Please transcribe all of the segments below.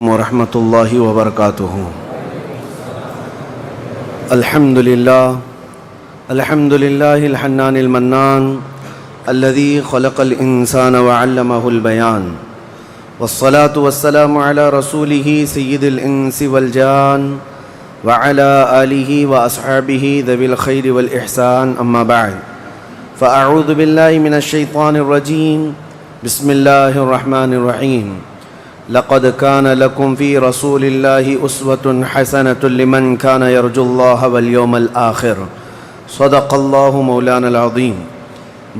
ورحمۃ اللہ وبرکاتہ۔ الحمد للہ الحنان المنان الذي خلق الانسان وعلمه البيان، والصلاة والسلام على رسوله سید الانس والجان وعلى آلہ واصحابہ ذوی الخیر والاحسان، اما بعد فاعوذ باللہ من الشیطان الرجیم، بسم اللہ الرحمن الرحیم۔ لقد كان لكم في رسول الله أسوة حسنة لمن كان يرجو الله واليوم الآخر، صدق الله مولانا العظیم۔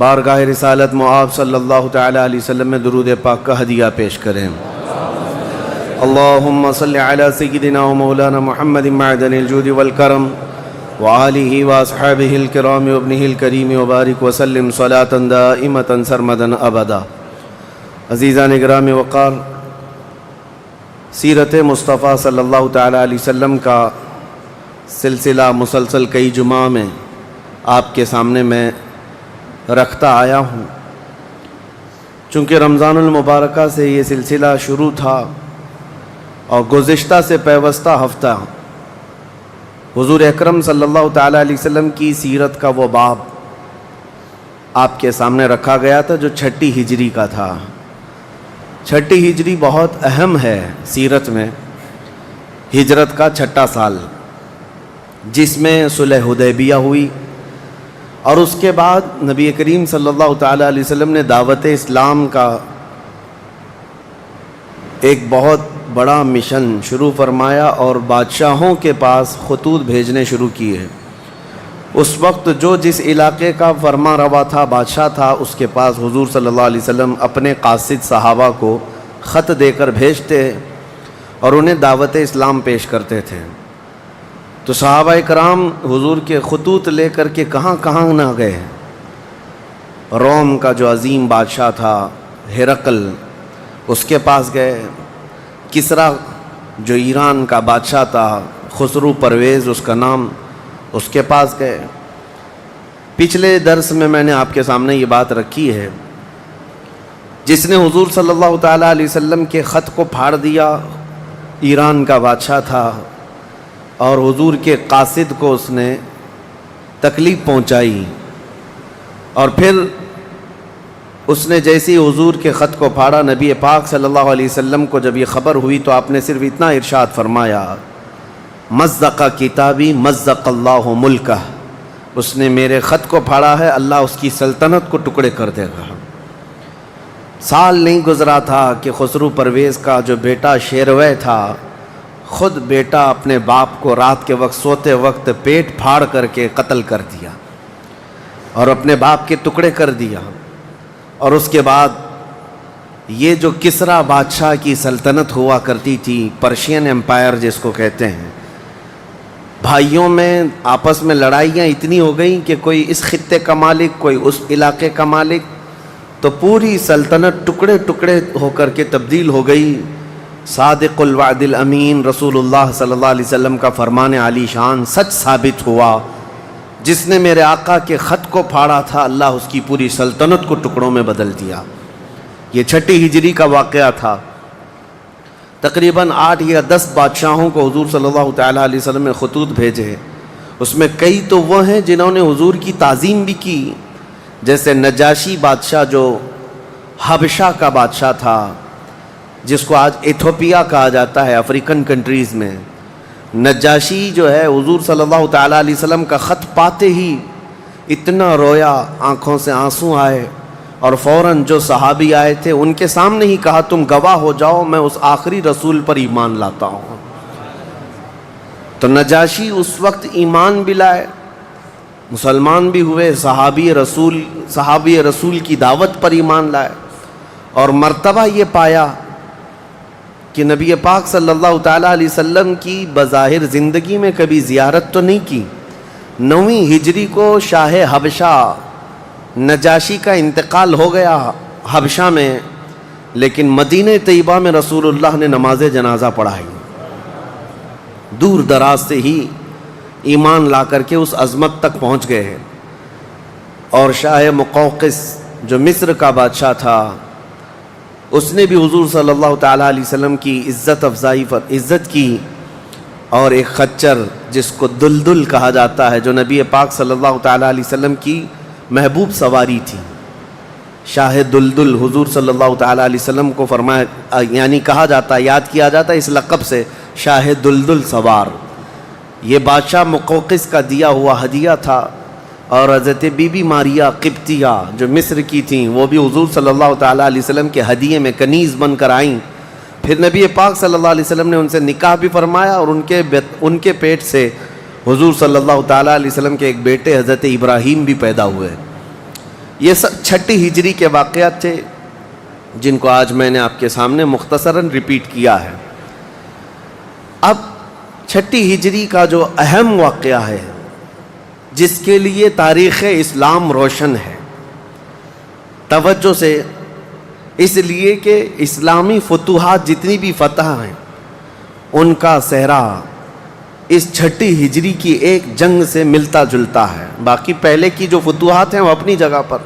بارگاہ رسالت معاب صلی اللہ تعالی علیہ وسلم میں درود پاک کا ہدیہ پیش کریں۔ اللہم صلی علی سیدنا و مولانا محمد معدن الجود والکرم وآلہ واصحابہ الکرام وابنہ الکریم وبارک وسلم صلاة دائمة سرمدا ابدا۔ عزیزان گرامی وقار، سیرت مصطفیٰ صلی اللہ تعالیٰ علیہ وسلم کا سلسلہ مسلسل کئی جمعہ میں آپ کے سامنے میں رکھتا آیا ہوں۔ چونکہ رمضان المبارکہ سے یہ سلسلہ شروع تھا اور گزشتہ سے پیوستہ ہفتہ حضور اکرم صلی اللہ تعالیٰ علیہ وسلم کی سیرت کا وہ باب آپ کے سامنے رکھا گیا تھا جو چھٹی ہجری کا تھا۔ چھٹی ہجری بہت اہم ہے سیرت میں، ہجرت کا چھٹا سال جس میں صلح حدیبیہ ہوئی، اور اس کے بعد نبی کریم صلی اللہ تعالیٰ علیہ وسلم نے دعوت اسلام کا ایک بہت بڑا مشن شروع فرمایا اور بادشاہوں کے پاس خطوط بھیجنے شروع کیے۔ اس وقت جو جس علاقے کا فرما روا تھا، بادشاہ تھا، اس کے پاس حضور صلی اللہ علیہ وسلم اپنے قاصد صحابہ کو خط دے کر بھیجتے اور انہیں دعوت اسلام پیش کرتے تھے۔ تو صحابہ کرام حضور کے خطوط لے کر کے کہاں کہاں نہ گئے۔ روم کا جو عظیم بادشاہ تھا ہرقل، اس کے پاس گئے۔ کسریٰ جو ایران کا بادشاہ تھا، خسرو پرویز اس کا نام، اس کے پاس گئے۔ پچھلے درس میں نے آپ کے سامنے یہ بات رکھی ہے، جس نے حضور صلی اللہ تعالیٰ علیہ وسلم کے خط کو پھاڑ دیا ایران کا بادشاہ تھا، اور حضور کے قاصد کو اس نے تکلیف پہنچائی، اور پھر اس نے جیسی حضور کے خط کو پھاڑا، نبی پاک صلی اللہ علیہ وسلم کو جب یہ خبر ہوئی تو آپ نے صرف اتنا ارشاد فرمایا، مزق کتابی مزق اللہ ملکہ، اس نے میرے خط کو پھاڑا ہے، اللہ اس کی سلطنت کو ٹکڑے کر دے گا۔ سال نہیں گزرا تھا کہ خسرو پرویز کا جو بیٹا شیروے تھا، خود بیٹا اپنے باپ کو رات کے وقت سوتے وقت پیٹ پھاڑ کر کے قتل کر دیا اور اپنے باپ کے ٹکڑے کر دیا۔ اور اس کے بعد یہ جو کسریٰ بادشاہ کی سلطنت ہوا کرتی تھی، پرشین امپائر جس کو کہتے ہیں، بھائیوں میں آپس میں لڑائیاں اتنی ہو گئیں کہ کوئی اس خطے کا مالک، کوئی اس علاقے کا مالک، تو پوری سلطنت ٹکڑے ٹکڑے ہو کر کے تبدیل ہو گئی۔ صادق الوعد الامین رسول اللہ صلی اللہ علیہ وسلم کا فرمان عالی شان سچ ثابت ہوا، جس نے میرے آقا کے خط کو پھاڑا تھا، اللہ اس کی پوری سلطنت کو ٹکڑوں میں بدل دیا۔ یہ چھٹی ہجری کا واقعہ تھا۔ تقریباً 8 یا 10 بادشاہوں کو حضور صلی اللہ تعالیٰ علیہ وسلم نے خطوط بھیجے۔ اس میں کئی تو وہ ہیں جنہوں نے حضور کی تعظیم بھی کی، جیسے نجاشی بادشاہ جو حبشہ کا بادشاہ تھا، جس کو آج ایتھوپیا کہا جاتا ہے افریقن کنٹریز میں۔ نجاشی جو ہے حضور صلی اللہ تعالیٰ علیہ وسلم کا خط پاتے ہی اتنا رویا، آنکھوں سے آنسو آئے، اور فوراً جو صحابی آئے تھے ان کے سامنے ہی کہا، تم گواہ ہو جاؤ، میں اس آخری رسول پر ایمان لاتا ہوں۔ تو نجاشی اس وقت ایمان بھی لائے، مسلمان بھی ہوئے، صحابی رسول کی دعوت پر ایمان لائے، اور مرتبہ یہ پایا کہ نبی پاک صلی اللہ تعالیٰ علیہ وسلم کی بظاہر زندگی میں کبھی زیارت تو نہیں کی۔ 9ویں ہجری کو شاہ حبشہ نجاشی کا انتقال ہو گیا حبشہ میں، لیکن مدینہ طیبہ میں رسول اللہ نے نماز جنازہ پڑھائی۔ دور دراز سے ہی ایمان لا کر کے اس عظمت تک پہنچ گئے ہیں۔ اور شاہ مقوقس جو مصر کا بادشاہ تھا، اس نے بھی حضور صلی اللہ تعالیٰ علیہ وسلم کی عزت کی، اور ایک خچر جس کو دلدل کہا جاتا ہے، جو نبی پاک صلی اللہ تعالیٰ علیہ وسلم کی محبوب سواری تھی، شاہ دلدل، حضور صلی اللہ تعالیٰ علیہ وسلم کو فرمایا، یعنی کہا جاتا ہے، یاد کیا جاتا ہے اس لقب سے، شاہ دلدل سوار۔ یہ بادشاہ مقوقس کا دیا ہوا ہدیہ تھا، اور حضرت بی بی ماریا قبطیہ جو مصر کی تھیں، وہ بھی حضور صلی اللہ تعالیٰ علیہ وسلم کے ہدیے میں کنیز بن کر آئیں۔ پھر نبی پاک صلی اللہ علیہ وسلم نے ان سے نکاح بھی فرمایا، اور ان کے پیٹ سے حضور صلی اللہ تعالیٰ علیہ وسلم کے ایک بیٹے حضرت ابراہیم بھی پیدا ہوئے۔ یہ سب چھٹی ہجری کے واقعات تھے جن کو آج میں نے آپ کے سامنے مختصراً ریپیٹ کیا ہے۔ اب چھٹی ہجری کا جو اہم واقعہ ہے، جس کے لیے تاریخ اسلام روشن ہے، توجہ سے، اس لیے کہ اسلامی فتوحات جتنی بھی فتح ہیں ان کا صحرا اس چھٹی ہجری کی ایک جنگ سے ملتا جلتا ہے۔ باقی پہلے کی جو فتوحات ہیں وہ اپنی جگہ پر،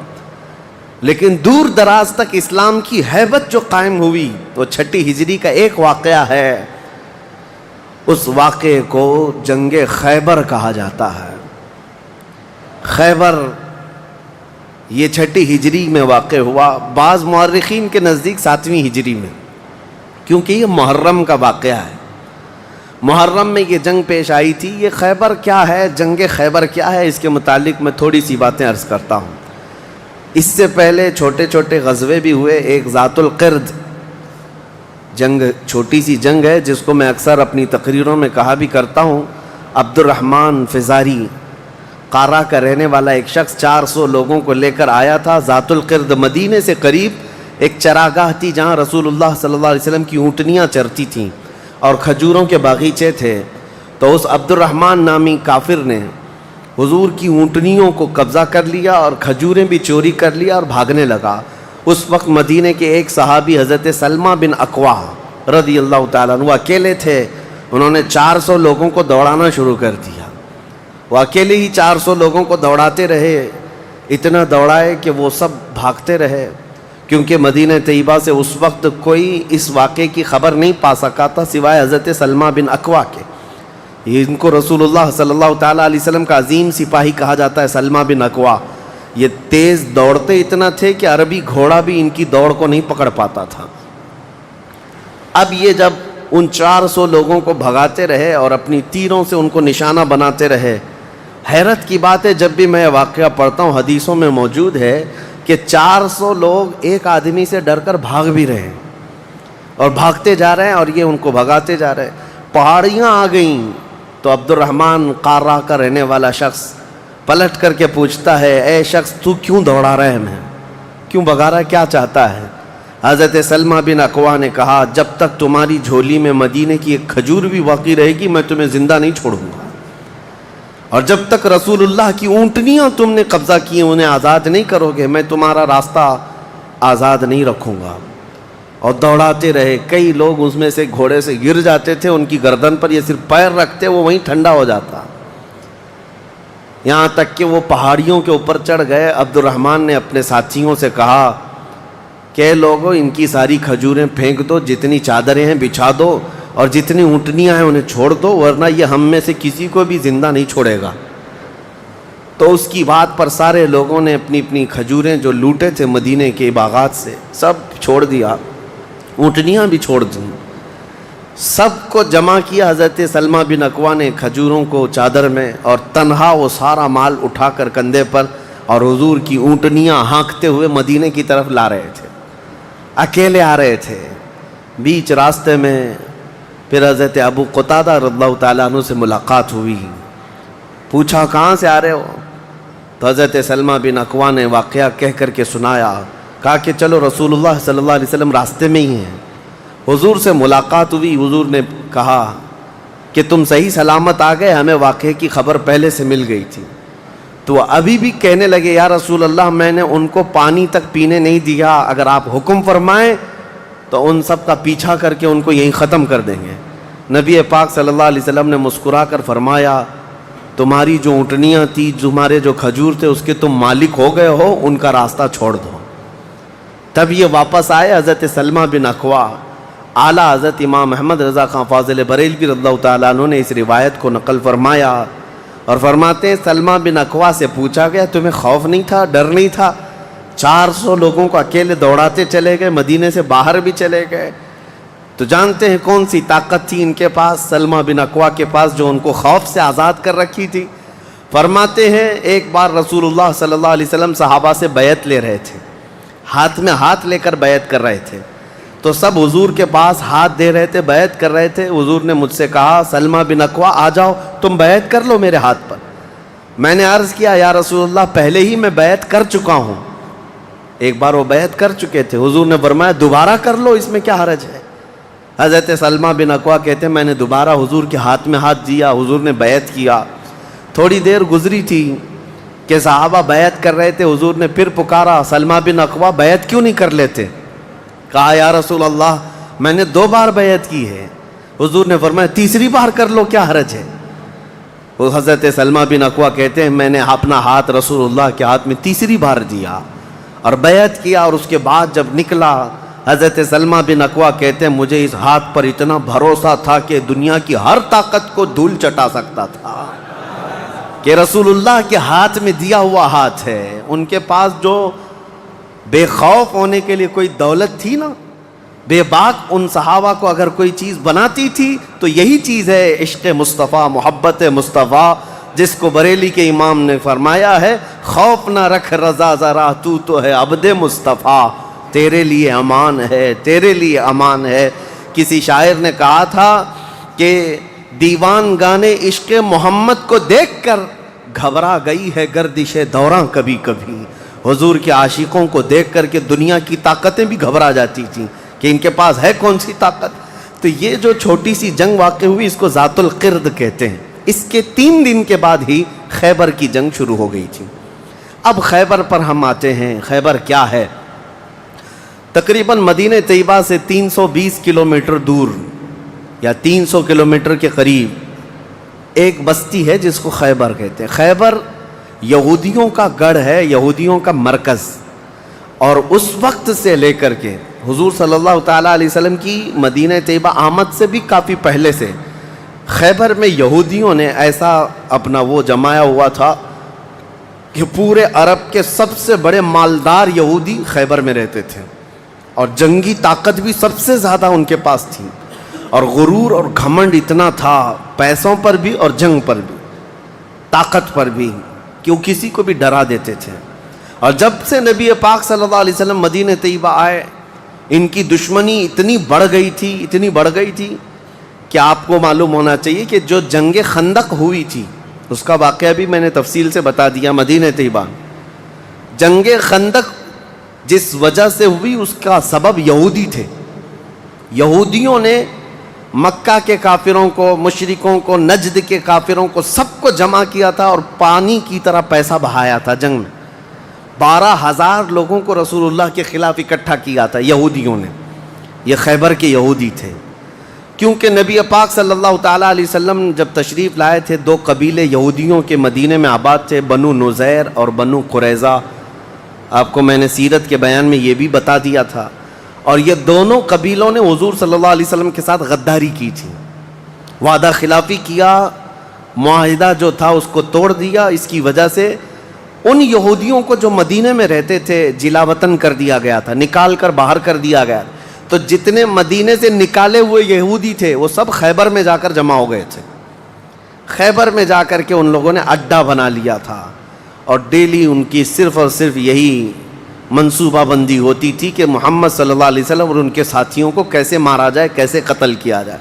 لیکن دور دراز تک اسلام کی ہیبت جو قائم ہوئی وہ چھٹی ہجری کا ایک واقعہ ہے۔ اس واقعے کو جنگ خیبر کہا جاتا ہے۔ خیبر یہ چھٹی ہجری میں واقع ہوا، بعض مورخین کے نزدیک 7ویں ہجری میں، کیونکہ یہ محرم کا واقعہ ہے۔ محرم میں یہ جنگ پیش آئی تھی۔ یہ خیبر کیا ہے، جنگ خیبر کیا ہے، اس کے متعلق میں تھوڑی سی باتیں عرض کرتا ہوں۔ اس سے پہلے چھوٹے چھوٹے غزوے بھی ہوئے۔ ایک ذات القرد جنگ، چھوٹی سی جنگ ہے جس کو میں اکثر اپنی تقریروں میں کہا بھی کرتا ہوں۔ عبد الرحمن فزاری قارہ کا رہنے والا ایک شخص 400 لوگوں کو لے کر آیا تھا ذات القرد۔ مدینے سے قریب ایک چراگاہ تھی جہاں رسول اللہ صلی اللہ علیہ وسلم کی اونٹنیاں چرتی تھیں اور کھجوروں کے باغیچے تھے۔ تو اس عبد الرحمن نامی کافر نے حضور کی اونٹنیوں کو قبضہ کر لیا اور کھجوریں بھی چوری کر لیا اور بھاگنے لگا۔ اس وقت مدینے کے ایک صحابی حضرت سلمہ بن اکوا رضی اللہ تعالیٰ عنہ اکیلے تھے۔ انہوں نے 400 لوگوں کو دوڑانا شروع کر دیا۔ وہ اکیلے ہی 400 لوگوں کو دوڑاتے رہے، اتنا دوڑائے کہ وہ سب بھاگتے رہے، کیونکہ مدینہ طیبہ سے اس وقت کوئی اس واقعے کی خبر نہیں پا سکا تھا سوائے حضرت سلمہ بن اکوا کے۔ ان کو رسول اللہ صلی اللہ تعالیٰ علیہ وسلم کا عظیم سپاہی کہا جاتا ہے، سلمہ بن اکوا۔ یہ تیز دوڑتے اتنا تھے کہ عربی گھوڑا بھی ان کی دوڑ کو نہیں پکڑ پاتا تھا۔ اب یہ جب ان 400 لوگوں کو بھگاتے رہے اور اپنی تیروں سے ان کو نشانہ بناتے رہے، حیرت کی بات ہے، جب بھی میں واقعہ پڑھتا ہوں حدیثوں میں موجود ہے کہ 400 لوگ ایک آدمی سے ڈر کر بھاگ بھی رہے ہیں اور بھاگتے جا رہے ہیں، اور یہ ان کو بھگاتے جا رہے ہیں۔ پہاڑیاں آ گئیں تو عبد الرحمن قارہ کا رہنے والا شخص پلٹ کر کے پوچھتا ہے، اے شخص تو کیوں دوڑا رہا ہے، ہمیں کیوں بھگا رہا ہے، کیا چاہتا ہے؟ حضرت سلمہ بن اکوا نے کہا، جب تک تمہاری جھولی میں مدینے کی ایک کھجور بھی باقی رہے گی میں تمہیں زندہ نہیں چھوڑوں گا، اور جب تک رسول اللہ کی اونٹنیاں تم نے قبضہ کی انہیں آزاد نہیں کرو گے میں تمہارا راستہ آزاد نہیں رکھوں گا۔ اور دوڑاتے رہے۔ کئی لوگ اس میں سے گھوڑے سے گر جاتے تھے، ان کی گردن پر یہ صرف پیر رکھتے وہ وہیں ٹھنڈا ہو جاتا، یہاں تک کہ وہ پہاڑیوں کے اوپر چڑھ گئے۔ عبد الرحمن نے اپنے ساتھیوں سے کہا کہ لوگوں ان کی ساری کھجوریں پھینک دو، جتنی چادریں ہیں بچھا دو، اور جتنی اونٹنیاں ہیں انہیں چھوڑ دو، ورنہ یہ ہم میں سے کسی کو بھی زندہ نہیں چھوڑے گا۔ تو اس کی بات پر سارے لوگوں نے اپنی اپنی کھجوریں جو لوٹے تھے مدینے کے باغات سے سب چھوڑ دیا، اونٹنیاں بھی چھوڑ دیں، سب کو جمع کیا۔ حضرت سلمہ بن اکوا نے کھجوروں کو چادر میں، اور تنہا وہ سارا مال اٹھا کر کندھے پر، اور حضور کی اونٹنیاں ہانکتے ہوئے مدینے کی طرف لا رہے تھے، اکیلے آ رہے تھے۔ بیچ راستے میں پھر حضرت ابو قتادہ رضی اللہ تعالیٰ عنہ سے ملاقات ہوئی، پوچھا کہاں سے آ رہے ہو؟ تو حضرت سلمہ بن اکوا نے واقعہ کہہ کر کے سنایا، کہا کہ چلو رسول اللہ صلی اللہ علیہ وسلم راستے میں ہی ہیں۔ حضور سے ملاقات ہوئی، حضور نے کہا کہ تم صحیح سلامت آ گئے، ہمیں واقعے کی خبر پہلے سے مل گئی تھی۔ تو ابھی بھی کہنے لگے، یا رسول اللہ میں نے ان کو پانی تک پینے نہیں دیا، اگر آپ حکم فرمائیں تو ان سب کا پیچھا کر کے ان کو یہیں ختم کر دیں گے۔ نبی پاک صلی اللہ علیہ وسلم نے مسکرا کر فرمایا، تمہاری جو اونٹنیاں تھی، تمہارے جو کھجور تھے، اس کے تم مالک ہو گئے ہو، ان کا راستہ چھوڑ دو۔ تب یہ واپس آئے حضرت سلمہ بن اکوا. اعلیٰ حضرت امام احمد رضا خان فاضل بریلوی رضی اللہ تعالیٰ عنہ نے اس روایت کو نقل فرمایا اور فرماتے ہیں سلمہ بن اکوا سے پوچھا گیا تمہیں خوف نہیں تھا, ڈر نہیں تھا؟ 400 لوگوں کو اکیلے دوڑاتے چلے گئے, مدینے سے باہر بھی چلے گئے. تو جانتے ہیں کون سی طاقت تھی ان کے پاس, سلمہ بن اکوا کے پاس, جو ان کو خوف سے آزاد کر رکھی تھی. فرماتے ہیں ایک بار رسول اللہ صلی اللہ علیہ وسلم صحابہ سے بیعت لے رہے تھے, ہاتھ میں ہاتھ لے کر بیعت کر رہے تھے. تو سب حضور کے پاس ہاتھ دے رہے تھے, بیعت کر رہے تھے. حضور نے مجھ سے کہا سلمہ بن اکوا آ جاؤ, تم بیعت کر لو میرے ہاتھ پر. میں نے عرض کیا یا رسول اللہ پہلے ہی میں بیعت کر چکا ہوں. ایک بار وہ بیعت کر چکے تھے. حضور نے فرمایا دوبارہ کر لو, اس میں کیا حرج ہے؟ حضرت سلمہ بن اکوا کہتے ہیں میں نے دوبارہ حضور کے ہاتھ میں ہاتھ دیا, حضور نے بیعت کیا. تھوڑی دیر گزری تھی کہ صحابہ بیعت کر رہے تھے. حضور نے پھر پکارا سلمہ بن اکوا بیعت کیوں نہیں کر لیتے؟ کہا یا رسول اللہ میں نے 2 بار بیعت کی ہے. حضور نے فرمایا تیسری بار کر لو, کیا حرج ہے؟ وہ حضرت سلمہ بن اکوا کہتے ہیں میں نے اپنا ہاتھ رسول اللہ کے ہاتھ میں تیسری بار دیا اور بیعت کیا. اور اس کے بعد جب نکلا حضرت سلمہ بن اکوا کہتے ہیں مجھے اس ہاتھ پر اتنا بھروسہ تھا کہ دنیا کی ہر طاقت کو دھول چٹا سکتا تھا کہ رسول اللہ کے ہاتھ میں دیا ہوا ہاتھ ہے. ان کے پاس جو بے خوف ہونے کے لیے کوئی دولت تھی نا, بے باک ان صحابہ کو اگر کوئی چیز بناتی تھی تو یہی چیز ہے عشق مصطفیٰ, محبت مصطفیٰ, جس کو بریلی کے امام نے فرمایا ہے خوف نہ رکھ رضا ذرا تو ہے عبد مصطفیٰ, تیرے لیے امان ہے, تیرے لیے امان ہے. کسی شاعر نے کہا تھا کہ دیوان گانے عشق محمد کو دیکھ کر گھبرا گئی ہے گردش دوراں کبھی کبھی. حضور کے عاشقوں کو دیکھ کر کے دنیا کی طاقتیں بھی گھبرا جاتی تھیں کہ ان کے پاس ہے کون سی طاقت. تو یہ جو چھوٹی سی جنگ واقع ہوئی اس کو ذات القرد کہتے ہیں. اس کے 3 دن کے بعد ہی خیبر کی جنگ شروع ہو گئی تھی. اب خیبر پر ہم آتے ہیں. خیبر کیا ہے؟ تقریباً مدینہ طیبہ سے 320 کلومیٹر دور یا 300 کلومیٹر کے قریب ایک بستی ہے جس کو خیبر کہتے ہیں. خیبر یہودیوں کا گڑھ ہے, یہودیوں کا مرکز. اور اس وقت سے لے کر کے حضور صلی اللہ تعالیٰ علیہ وسلم کی مدینہ طیبہ آمد سے بھی کافی پہلے سے خیبر میں یہودیوں نے ایسا اپنا وہ جمایا ہوا تھا کہ پورے عرب کے سب سے بڑے مالدار یہودی خیبر میں رہتے تھے, اور جنگی طاقت بھی سب سے زیادہ ان کے پاس تھی, اور غرور اور گھمنڈ اتنا تھا, پیسوں پر بھی اور جنگ پر بھی, طاقت پر بھی, کہ وہ کسی کو بھی ڈرا دیتے تھے. اور جب سے نبی پاک صلی اللہ علیہ وسلم مدینہ طیبہ آئے ان کی دشمنی اتنی بڑھ گئی تھی کہ آپ کو معلوم ہونا چاہیے کہ جو جنگ خندق ہوئی تھی اس کا واقعہ بھی میں نے تفصیل سے بتا دیا. مدینہ طیبہ جنگ خندق جس وجہ سے ہوئی اس کا سبب یہودی تھے. یہودیوں نے مکہ کے کافروں کو, مشرکوں کو, نجد کے کافروں کو سب کو جمع کیا تھا اور پانی کی طرح پیسہ بہایا تھا. جنگ میں 12,000 لوگوں کو رسول اللہ کے خلاف اکٹھا کیا تھا یہودیوں نے. یہ خیبر کے یہودی تھے, کیونکہ نبی پاک صلی اللہ تعالیٰ علیہ وسلم جب تشریف لائے تھے 2 قبیلے یہودیوں کے مدینے میں آباد تھے, بنو نذیر اور بنو قریظہ. آپ کو میں نے سیرت کے بیان میں یہ بھی بتا دیا تھا. اور یہ دونوں قبیلوں نے حضور صلی اللہ علیہ وسلم کے ساتھ غداری کی تھی, وعدہ خلافی کیا, معاہدہ جو تھا اس کو توڑ دیا. اس کی وجہ سے ان یہودیوں کو جو مدینے میں رہتے تھے جلا وطن کر دیا گیا تھا, نکال کر باہر کر دیا گیا. تو جتنے مدینے سے نکالے ہوئے یہودی تھے وہ سب خیبر میں جا کر جمع ہو گئے تھے. خیبر میں جا کر کے ان لوگوں نے اڈا بنا لیا تھا, اور ڈیلی ان کی صرف اور صرف یہی منصوبہ بندی ہوتی تھی کہ محمد صلی اللہ علیہ وسلم اور ان کے ساتھیوں کو کیسے مارا جائے, کیسے قتل کیا جائے.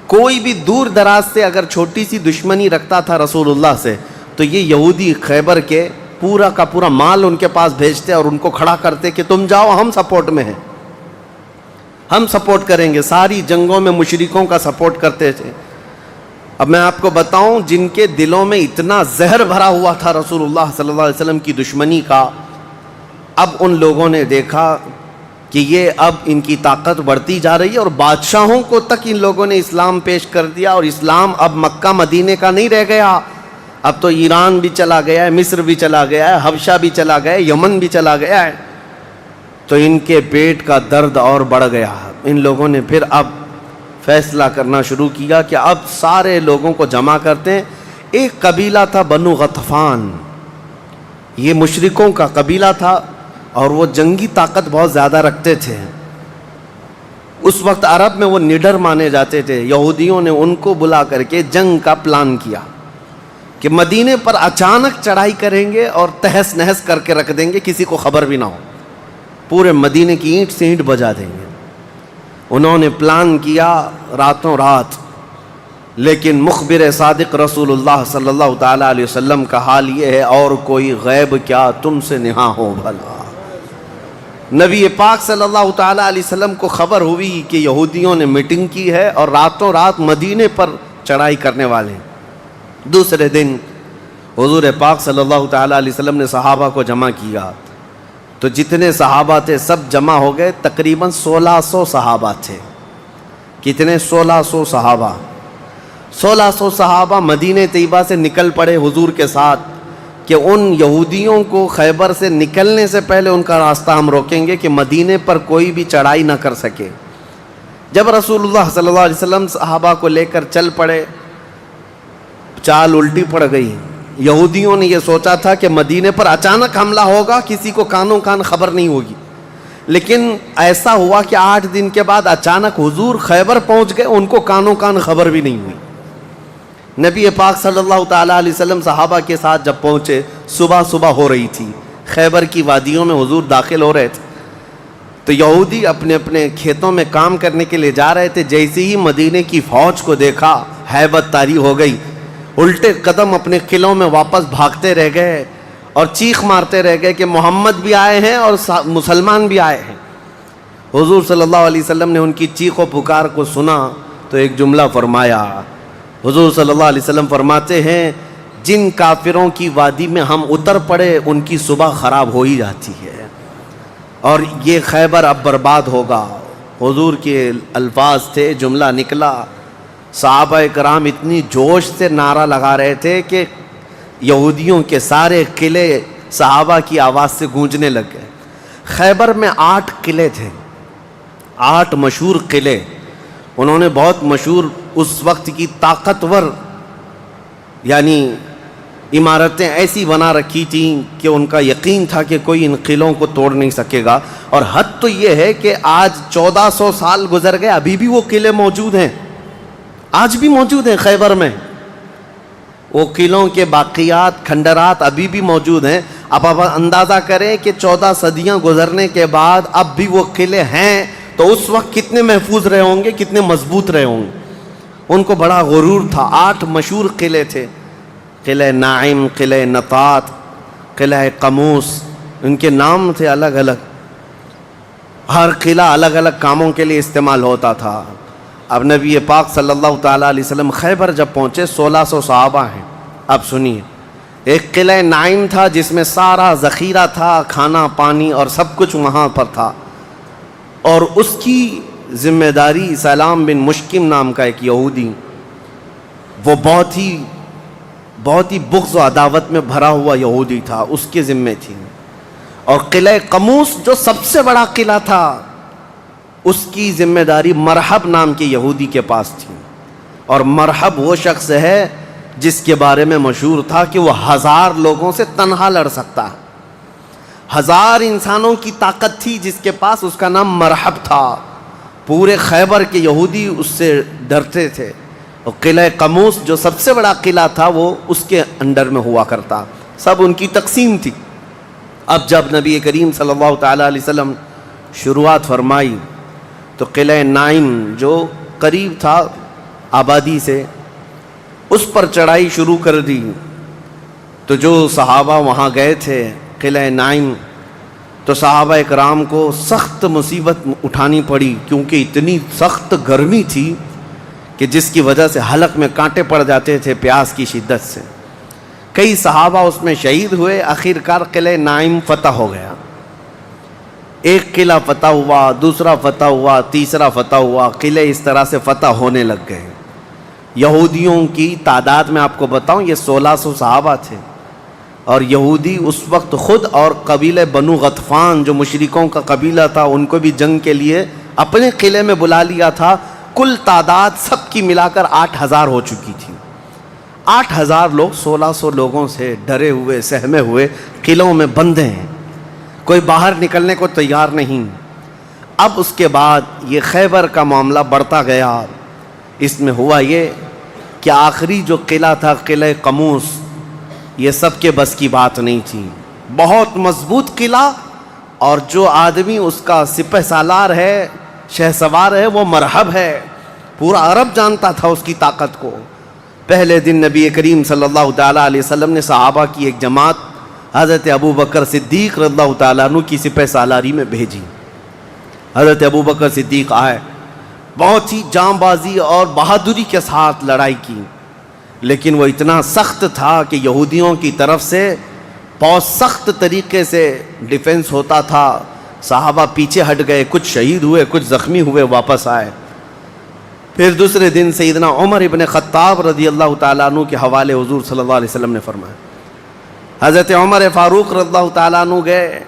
کوئی بھی دور دراز سے اگر چھوٹی سی دشمنی رکھتا تھا رسول اللہ سے تو یہ یہودی خیبر کے پورا کا پورا مال ان کے پاس بھیجتے اور ان کو کھڑا کرتے کہ تم جاؤ, ہم سپورٹ میں ہیں, ہم سپورٹ کریں گے. ساری جنگوں میں مشرکوں کا سپورٹ کرتے تھے. اب میں آپ کو بتاؤں جن کے دلوں میں اتنا زہر بھرا ہوا تھا رسول اللہ صلی اللہ علیہ وسلم کی دشمنی کا, اب ان لوگوں نے دیکھا کہ یہ اب ان کی طاقت بڑھتی جا رہی ہے, اور بادشاہوں کو تک ان لوگوں نے اسلام پیش کر دیا. اور اسلام اب مکہ مدینے کا نہیں رہ گیا, اب تو ایران بھی چلا گیا ہے, مصر بھی چلا گیا ہے, حبشہ بھی چلا گیا ہے, یمن بھی چلا گیا ہے. تو ان کے پیٹ کا درد اور بڑھ گیا. ان لوگوں نے پھر اب فیصلہ کرنا شروع کیا کہ اب سارے لوگوں کو جمع کرتے ہیں. ایک قبیلہ تھا بنو غطفان، یہ مشرکوں کا قبیلہ تھا اور وہ جنگی طاقت بہت زیادہ رکھتے تھے. اس وقت عرب میں وہ نڈر مانے جاتے تھے. یہودیوں نے ان کو بلا کر کے جنگ کا پلان کیا کہ مدینے پر اچانک چڑھائی کریں گے اور تہس نہس کر کے رکھ دیں گے، کسی کو خبر بھی نہ ہو، پورے مدینے کی اینٹ سے اینٹ بجا دیں گے. انہوں نے پلان کیا راتوں رات، لیکن مخبر صادق رسول اللہ صلی اللہ تعالیٰ علیہ وسلم کا حال یہ ہے، اور کوئی غیب کیا تم سے نہاں ہو بھلا. نبی پاک صلی اللہ تعالیٰ علیہ وسلم کو خبر ہوئی کہ یہودیوں نے میٹنگ کی ہے اور راتوں رات مدینے پر چڑھائی کرنے والے ہیں. دوسرے دن حضور پاک صلی اللہ تعالیٰ علیہ وسلم نے صحابہ کو جمع کیا، تو جتنے صحابہ تھے سب جمع ہو گئے. تقریباً 1600 صحابہ تھے. کتنے؟ 1600 صحابہ. 1600 صحابہ مدینہ طیبہ سے نکل پڑے حضور کے ساتھ کہ ان یہودیوں کو خیبر سے نکلنے سے پہلے ان کا راستہ ہم روکیں گے کہ مدینے پر کوئی بھی چڑھائی نہ کر سکے. جب رسول اللہ صلی اللہ علیہ وسلم صحابہ کو لے کر چل پڑے، چال الٹی پڑ گئی. یہودیوں نے یہ سوچا تھا کہ مدینے پر اچانک حملہ ہوگا، کسی کو کانوں کان خبر نہیں ہوگی، لیکن ایسا ہوا کہ 8 دن کے بعد اچانک حضور خیبر پہنچ گئے، ان کو کانوں کان خبر بھی نہیں ہوئی. نبی پاک صلی اللہ تعالیٰ علیہ وسلم صحابہ کے ساتھ جب پہنچے، صبح ہو رہی تھی، خیبر کی وادیوں میں حضور داخل ہو رہے تھے. تو یہودی اپنے اپنے کھیتوں میں کام کرنے کے لیے جا رہے تھے. جیسے ہی مدینے کی فوج کو دیکھا، ہیبت طاری ہو گئی، الٹے قدم اپنے قلعوں میں واپس بھاگتے رہ گئے اور چیخ مارتے رہ گئے کہ محمد بھی آئے ہیں اور مسلمان بھی آئے ہیں. حضور صلی اللہ علیہ وسلم نے ان کی چیخ و پکار کو سنا تو ایک جملہ فرمایا. حضور صلی اللہ علیہ وسلم فرماتے ہیں، جن کافروں کی وادی میں ہم اتر پڑے ان کی صبح خراب ہو ہی جاتی ہے، اور یہ خیبر اب برباد ہوگا. حضور کے الفاظ تھے، جملہ نکلا. صحابہ کرام اتنی جوش سے نعرہ لگا رہے تھے کہ یہودیوں کے سارے قلعے صحابہ کی آواز سے گونجنے لگ گئے. خیبر میں 8 قلعے تھے، 8 مشہور قلعے. انہوں نے بہت مشہور اس وقت کی طاقتور یعنی عمارتیں ایسی بنا رکھی تھیں کہ ان کا یقین تھا کہ کوئی ان قلعوں کو توڑ نہیں سکے گا. اور حد تو یہ ہے کہ آج 1400 سال گزر گئے، ابھی بھی وہ قلعے موجود ہیں، آج بھی موجود ہیں خیبر میں. وہ قلعوں کے باقیات، کھنڈرات ابھی بھی موجود ہیں. اب آپ اندازہ کریں کہ 14 صدیاں گزرنے کے بعد اب بھی وہ قلعے ہیں، تو اس وقت کتنے محفوظ رہے ہوں گے، کتنے مضبوط رہے ہوں گے. ان کو بڑا غرور تھا. 8 مشہور قلعے تھے، قلعہ نائم، قلعہ نطات، قلعہ قموس. ان کے نام تھے الگ الگ، ہر قلعہ الگ الگ کاموں کے لیے استعمال ہوتا تھا. اب نبی پاک صلی اللہ تعالیٰ علیہ وسلم خیبر جب پہنچے، 1600 صحابہ ہیں. اب سنیے، ایک قلعہ نائم تھا جس میں سارا ذخیرہ تھا، کھانا پانی اور سب کچھ وہاں پر تھا، اور اس کی ذمہ داری سلام بن مشکم نام کا ایک یہودی، وہ بہت ہی بغض و عداوت میں بھرا ہوا یہودی تھا، اس کے ذمہ تھی. اور قلعہ قموس جو سب سے بڑا قلعہ تھا، اس کی ذمہ داری مرحب نام کے یہودی کے پاس تھی. اور مرحب وہ شخص ہے جس کے بارے میں مشہور تھا کہ وہ 1000 لوگوں سے تنہا لڑ سکتا ہے. 1000 انسانوں کی طاقت تھی جس کے پاس، اس کا نام مرحب تھا. پورے خیبر کے یہودی اس سے ڈرتے تھے. اور قلعہ قموس جو سب سے بڑا قلعہ تھا وہ اس کے انڈر میں ہوا کرتا، سب ان کی تقسیم تھی. اب جب نبی کریم صلی اللہ تعالیٰ علیہ وسلم شروعات فرمائی تو قلعہ نائم جو قریب تھا آبادی سے، اس پر چڑھائی شروع کر دی. تو جو صحابہ وہاں گئے تھے قلعہ نائم، تو صحابہ اکرام کو سخت مصیبت اٹھانی پڑی، کیونکہ اتنی سخت گرمی تھی کہ جس کی وجہ سے حلق میں کانٹے پڑ جاتے تھے پیاس کی شدت سے. کئی صحابہ اس میں شہید ہوئے. آخر کار قلعہ نائم فتح ہو گیا. ایک قلعہ فتح ہوا، دوسرا فتح ہوا، تیسرا فتح ہوا. قلعے اس طرح سے فتح ہونے لگ گئے. یہودیوں کی تعداد میں آپ کو بتاؤں، یہ 1600 صحابہ تھے. اور یہودی اس وقت خود اور قبیلہ بنو غطفان جو مشرکوں کا قبیلہ تھا ان کو بھی جنگ کے لیے اپنے قلعے میں بلا لیا تھا. کل تعداد سب کی ملا کر 8,000 ہو چکی تھی. 8,000 لوگ 1,600 لوگوں سے ڈرے ہوئے سہمے ہوئے قلعوں میں بندے ہیں, کوئی باہر نکلنے کو تیار نہیں. اب اس کے بعد یہ خیبر کا معاملہ بڑھتا گیا. اس میں ہوا یہ کہ آخری جو قلعہ تھا قلعہ قموس, یہ سب کے بس کی بات نہیں تھی. بہت مضبوط قلعہ, اور جو آدمی اس کا سپہ سالار ہے, شہ سوار ہے, وہ مرحب ہے. پورا عرب جانتا تھا اس کی طاقت کو. پہلے دن نبی کریم صلی اللہ تعالیٰ علیہ وسلم نے صحابہ کی ایک جماعت حضرت ابو بکر صدیق رضی اللہ تعالیٰ عنہ کی سپہ سالاری میں بھیجی. حضرت ابو بکر صدیق آئے, بہت ہی جام بازی اور بہادری کے ساتھ لڑائی کی, لیکن وہ اتنا سخت تھا کہ یہودیوں کی طرف سے بہت سخت طریقے سے ڈیفنس ہوتا تھا. صحابہ پیچھے ہٹ گئے, کچھ شہید ہوئے, کچھ زخمی ہوئے, واپس آئے. پھر دوسرے دن سیدنا عمر ابن خطاب رضی اللہ تعالیٰ عنہ کے حوالے حضور صلی اللہ علیہ وسلم نے فرمایا. حضرت عمر فاروق رضی اللہ تعالیٰ عنہ گئے,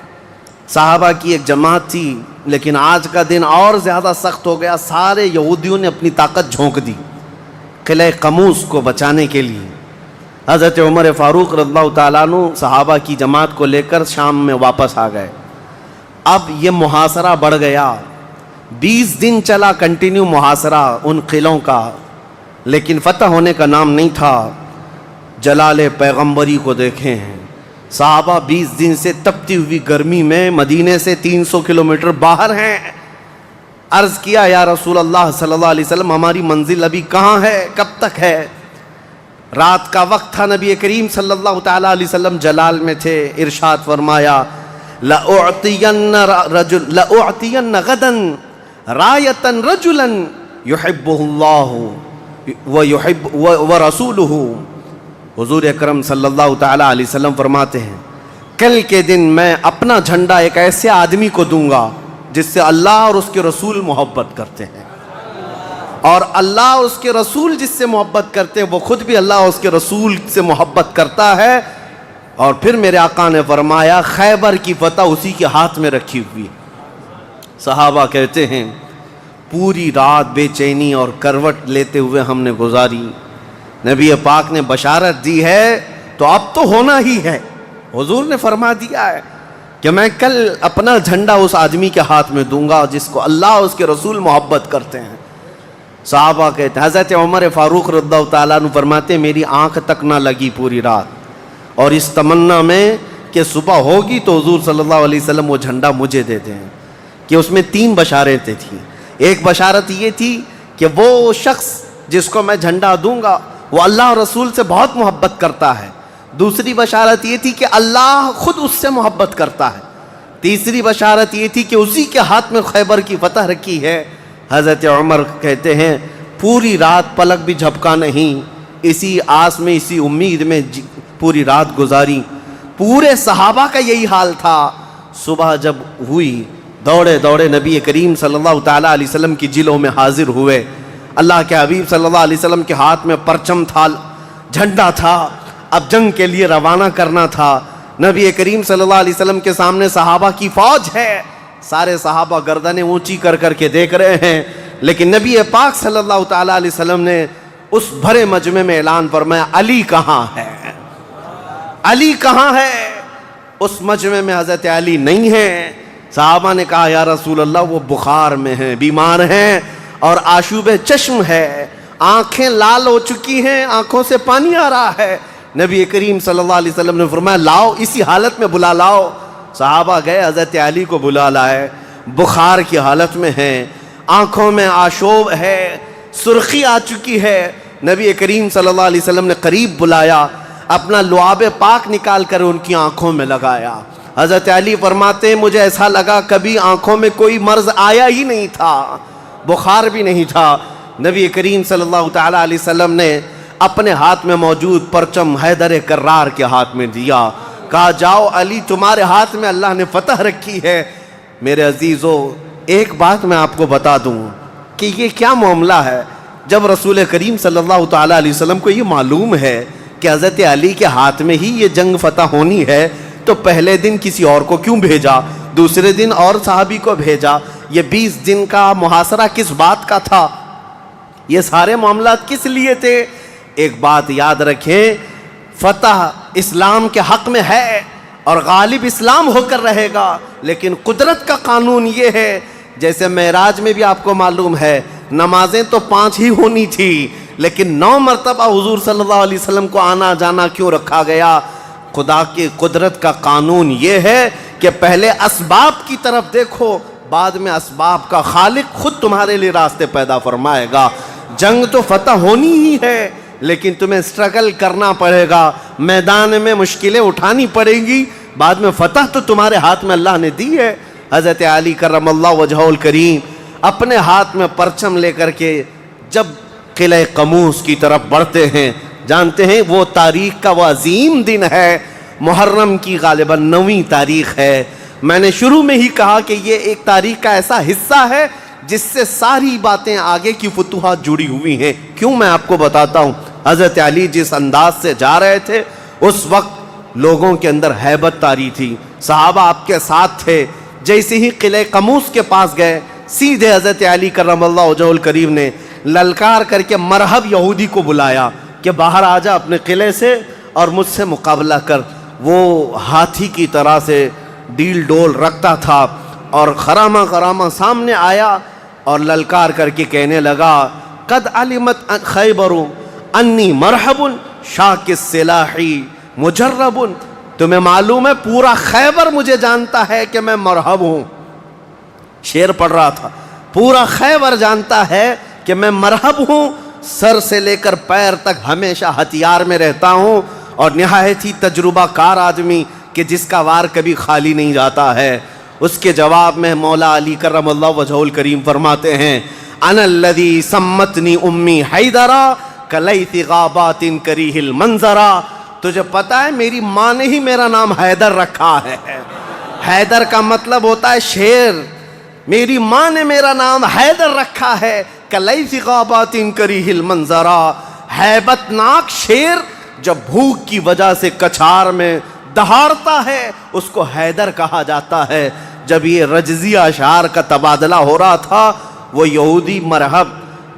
صحابہ کی ایک جماعت تھی, لیکن آج کا دن اور زیادہ سخت ہو گیا. سارے یہودیوں نے اپنی طاقت جھونک دی قلعہ قموس کو بچانے کے لیے. حضرت عمر فاروق رضی اللہ تعالیٰ عنہ صحابہ کی جماعت کو لے کر شام میں واپس آ گئے. اب یہ محاصرہ بڑھ گیا, 20 دن چلا کنٹینیو محاصرہ ان قلعوں کا, لیکن فتح ہونے کا نام نہیں تھا. جلال پیغمبری کو دیکھیں ہیں, صحابہ 20 دن سے تپتی ہوئی گرمی میں مدینے سے 300 کلومیٹر باہر ہیں. عرض کیا یا رسول اللہ صلی اللہ علیہ وسلم, ہماری منزل ابھی کہاں ہے, کب تک ہے؟ رات کا وقت تھا, نبی کریم صلی اللہ تعالیٰ علیہ وسلم جلال میں تھے. ارشاد فرمایا لَأُعْتِيَنَّ غَدًا رَایَةً رَجُلًا يُحِبُّهُ اللَّهُ وَرَسُولُهُ. حضور اکرم صلی اللہ تعالیٰ علیہ وسلم فرماتے ہیں, کل کے دن میں اپنا جھنڈا ایک ایسے آدمی کو دوں گا جس سے اللہ اور اس کے رسول محبت کرتے ہیں, اور اللہ اور اس کے رسول جس سے محبت کرتے ہیں وہ خود بھی اللہ اور اس کے رسول سے محبت کرتا ہے. اور پھر میرے آقا نے فرمایا خیبر کی فتح اسی کے ہاتھ میں رکھی ہوئی. صحابہ کہتے ہیں پوری رات بے چینی اور کروٹ لیتے ہوئے ہم نے گزاری. نبی پاک نے بشارت دی ہے تو اب تو ہونا ہی ہے. حضور نے فرما دیا ہے کہ میں کل اپنا جھنڈا اس آدمی کے ہاتھ میں دوں گا جس کو اللہ اور اس کے رسول محبت کرتے ہیں. صحابہ کہتے ہیں, حضرت عمر فاروق رضی اللہ تعالیٰ عنہ فرماتے ہیں میری آنکھ تک نہ لگی پوری رات, اور اس تمنا میں کہ صبح ہوگی تو حضور صلی اللہ علیہ وسلم وہ جھنڈا مجھے دے دیں. کہ اس میں 3 بشارتیں تھیں. ایک بشارت یہ تھی کہ وہ شخص جس کو میں جھنڈا دوں گا وہ اللہ اور رسول سے بہت محبت کرتا ہے. دوسری بشارت یہ تھی کہ اللہ خود اس سے محبت کرتا ہے. تیسری بشارت یہ تھی کہ اسی کے ہاتھ میں خیبر کی فتح رکھی ہے. حضرت عمر کہتے ہیں پوری رات پلک بھی جھپکا نہیں, اسی آس میں اسی امید میں پوری رات گزاری. پورے صحابہ کا یہی حال تھا. صبح جب ہوئی دوڑے دوڑے نبی کریم صلی اللہ تعالیٰ علیہ وسلم کی جلوں میں حاضر ہوئے. اللہ کے حبیب صلی اللہ علیہ وسلم کے ہاتھ میں پرچم تھا, جھنڈا تھا, اب جنگ کے لیے روانہ کرنا تھا. نبی کریم صلی اللہ علیہ وسلم کے سامنے صحابہ کی فوج ہے. سارے صحابہ گردنیں اونچی کر کر کے دیکھ رہے ہیں, لیکن نبی پاک صلی اللہ تعالیٰ علیہ وسلم نے اس بھرے مجمع میں اعلان فرمایا علی کہاں ہے, علی کہاں ہے. اس مجمع میں حضرت علی نہیں ہیں. صحابہ نے کہا یا رسول اللہ وہ بخار میں ہیں, بیمار ہیں اور آشوب چشم ہے, آنکھیں لال ہو چکی ہیں, آنکھوں سے پانی آ رہا ہے. نبی کریم صلی اللہ علیہ وسلم نے فرمایا لاؤ, اسی حالت میں بلا لاؤ. صحابہ گئے, حضرت علی کو بلا لائے. بخار کی حالت میں ہیں, آنکھوں میں آشوب ہے, سرخی آ چکی ہے. نبی کریم صلی اللہ علیہ وسلم نے قریب بلایا, اپنا لعاب پاک نکال کر ان کی آنکھوں میں لگایا. حضرت علی فرماتے ہیں مجھے ایسا لگا کبھی آنکھوں میں کوئی مرض آیا ہی نہیں تھا, بخار بھی نہیں تھا. نبی کریم صلی اللہ تعالیٰ علیہ وسلم نے اپنے ہاتھ میں موجود پرچم حیدر کرار کے ہاتھ میں دیا, کہا جاؤ علی تمہارے ہاتھ میں اللہ نے فتح رکھی ہے. میرے عزیزو ایک بات میں آپ کو بتا دوں کہ یہ کیا معاملہ ہے. جب رسول کریم صلی اللہ تعالیٰ علیہ وسلم کو یہ معلوم ہے کہ حضرت علی کے ہاتھ میں ہی یہ جنگ فتح ہونی ہے تو پہلے دن کسی اور کو کیوں بھیجا، دوسرے دن اور صحابی کو بھیجا، یہ 20 دن کا محاصرہ کس بات کا تھا، یہ سارے معاملات کس لیے تھے؟ ایک بات یاد رکھیں، فتح اسلام کے حق میں ہے اور غالب اسلام ہو کر رہے گا، لیکن قدرت کا قانون یہ ہے، جیسے معراج میں بھی آپ کو معلوم ہے نمازیں تو 5 ہی ہونی تھی، لیکن 9 مرتبہ حضور صلی اللہ علیہ وسلم کو آنا جانا کیوں رکھا گیا؟ خدا کی قدرت کا قانون یہ ہے کہ پہلے اسباب کی طرف دیکھو، بعد میں اسباب کا خالق خود تمہارے لیے راستے پیدا فرمائے گا۔ جنگ تو فتح ہونی ہی ہے، لیکن تمہیں اسٹرگل کرنا پڑے گا، میدان میں مشکلیں اٹھانی پڑیں گی، بعد میں فتح تو تمہارے ہاتھ میں اللہ نے دی ہے۔ حضرت علی کرم اللہ وجہہ الکریم اپنے ہاتھ میں پرچم لے کر کے جب قلعہ قموس کی طرف بڑھتے ہیں، جانتے ہیں وہ تاریخ کا وہ عظیم دن ہے، محرم کی غالباً 9ویں تاریخ ہے۔ میں نے شروع میں ہی کہا کہ یہ ایک تاریخ کا ایسا حصہ ہے جس سے ساری باتیں آگے کی فتوحات جڑی ہوئی ہیں۔ کیوں میں آپ کو بتاتا ہوں، حضرت علی جس انداز سے جا رہے تھے اس وقت لوگوں کے اندر ہیبت طاری تھی، صحابہ آپ کے ساتھ تھے۔ جیسے ہی قلعہ قموس کے پاس گئے، سیدھے حضرت علی کرم اللہ وجہہ الکریم نے للکار کر کے مرحب یہودی کو بلایا کہ باہر آ جا اپنے قلعے سے اور مجھ سے مقابلہ کر۔ وہ ہاتھی کی طرح سے ڈیل ڈول رکھتا تھا اور خرامہ خرامہ سامنے آیا اور للکار کر کے کہنے لگا، قد علمت خیبر انی مرحب شاک السلاحی مجرب، تمہیں معلوم ہے پورا خیبر مجھے جانتا ہے کہ میں مرحب ہوں۔ شعر پڑھ رہا تھا، پورا خیبر جانتا ہے کہ میں مرحب ہوں، سر سے لے کر پیر تک ہمیشہ ہتھیار میں رہتا ہوں، اور نہایت ہی تجربہ کار آدمی کہ جس کا وار کبھی خالی نہیں جاتا ہے۔ اس کے جواب میں مولا علی کرم اللہ وجہہ الکریم فرماتے ہیں، انا الذی سمتنی امی حیدرا کلیث غابات کریہ المنظرا، تجھے پتہ ہے میری ماں نے ہی میرا نام حیدر رکھا ہے۔ حیدر کا مطلب ہوتا ہے شیر، میری ماں نے میرا نام حیدر رکھا ہے، کلیث غابات کریہ المنظرا، ہیبت ناک شیر جب بھوک کی وجہ سے کچھار میں دہاڑتا ہے اس کو حیدر کہا جاتا ہے۔ جب یہ رجزیہ اشعار کا تبادلہ ہو رہا تھا، وہ یہودی مرحب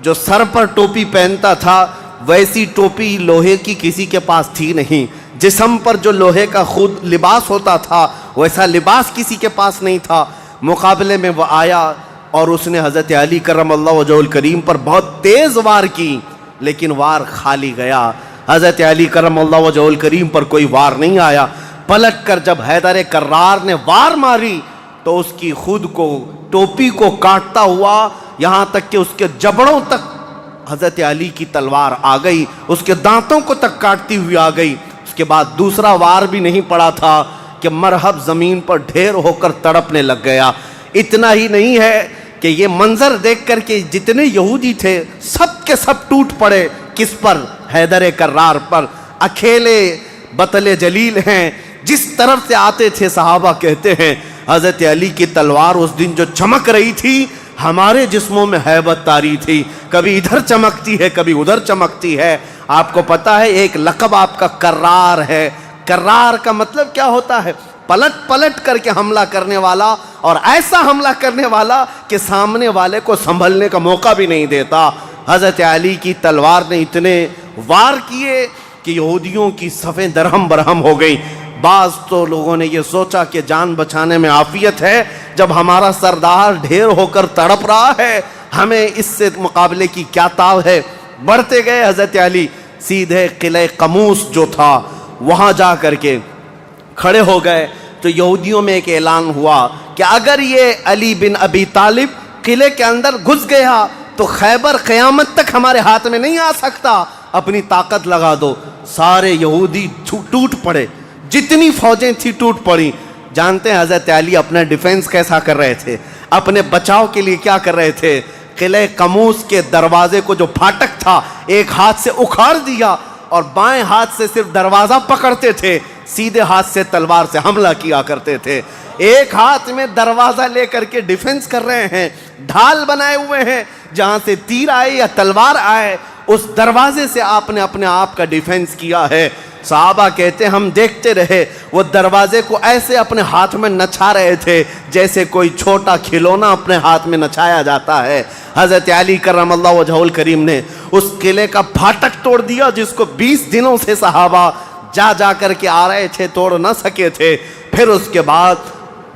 جو سر پر ٹوپی پہنتا تھا، ویسی ٹوپی لوہے کی کسی کے پاس تھی نہیں، جسم پر جو لوہے کا خود لباس ہوتا تھا ویسا لباس کسی کے پاس نہیں تھا۔ مقابلے میں وہ آیا اور اس نے حضرت علی کرم اللہ وجہہ الکریم پر بہت تیز وار کی، لیکن وار خالی گیا۔ حضرت علی کرم اللہ وجہہ الکریم پر کوئی وار نہیں آیا۔ پلٹ کر جب حیدر کرار نے وار ماری تو اس کی خود کو ٹوپی کو کاٹتا ہوا یہاں تک کہ اس کے جبڑوں تک حضرت علی کی تلوار آ گئی، اس کے دانتوں کو تک کاٹتی ہوئی آ گئی۔ اس کے بعد دوسرا وار بھی نہیں پڑا تھا کہ مرحب زمین پر ڈھیر ہو کر تڑپنے لگ گیا۔ اتنا ہی نہیں ہے کہ یہ منظر دیکھ کر کے جتنے یہودی تھے سب کے سب ٹوٹ پڑے۔ کس پر؟ حیدر کرار پر۔ اکیلے بطل جلیل ہیں، جس طرف سے آتے تھے صحابہ کہتے ہیں حضرت علی کی تلوار اس دن جو چمک رہی تھی ہمارے جسموں میں ہیبت طاری تھی، کبھی ادھر چمکتی ہے کبھی ادھر چمکتی ہے۔ آپ کو پتا ہے ایک لقب آپ کا کرار ہے۔ کرار کا مطلب کیا ہوتا ہے؟ پلٹ پلٹ کر کے حملہ کرنے والا، اور ایسا حملہ کرنے والا کہ سامنے والے کو سنبھلنے کا موقع بھی نہیں دیتا۔ حضرت علی کی تلوار نے اتنے وار کیے کہ یہودیوں کی صفیں درہم برہم ہو گئی۔ بعض تو لوگوں نے یہ سوچا کہ جان بچانے میں عافیت ہے، جب ہمارا سردار ڈھیر ہو کر تڑپ رہا ہے ہمیں اس سے مقابلے کی کیا تاو ہے۔ بڑھتے گئے حضرت علی، سیدھے قلعہ قموس جو تھا وہاں جا کر کے کھڑے ہو گئے تو یہودیوں میں ایک اعلان ہوا کہ اگر یہ علی بن ابی طالب قلعے کے اندر گھس گیا تو خیبر قیامت تک ہمارے ہاتھ میں نہیں آ سکتا، اپنی طاقت لگا دو۔ سارے یہودی ٹوٹ پڑے، جتنی فوجیں تھی ٹوٹ پڑی۔ جانتے ہیں حضرت علی اپنا ڈیفنس کیسا کر رہے تھے، اپنے بچاؤ کے لیے کیا کر رہے تھے؟ قلعہ قموس کے دروازے کو جو پھاٹک تھا ایک ہاتھ سے اکھاڑ دیا اور بائیں ہاتھ سے صرف دروازہ پکڑتے تھے، سیدھے ہاتھ سے تلوار سے حملہ کیا کرتے تھے۔ ایک ہاتھ میں دروازہ لے کر کے ڈیفنس کر رہے ہیں، ڈھال بنائے ہوئے ہیں، جہاں سے تیر آئے یا تلوار آئے اس دروازے سے آپ نے اپنے آپ کا ڈیفینس کیا ہے۔ صحابہ کہتے ہم دیکھتے رہے، وہ دروازے کو ایسے اپنے ہاتھ میں نچھا رہے تھے جیسے کوئی چھوٹا کھلونا اپنے ہاتھ میں نچھایا جاتا ہے۔ حضرت علی کرم اللہ وجہہ الکریم نے اس قلعے کا پھاٹک توڑ دیا جس کو 20 دنوں سے صحابہ جا کر کے آ رہے تھے، توڑ نہ سکے تھے۔ پھر اس کے بعد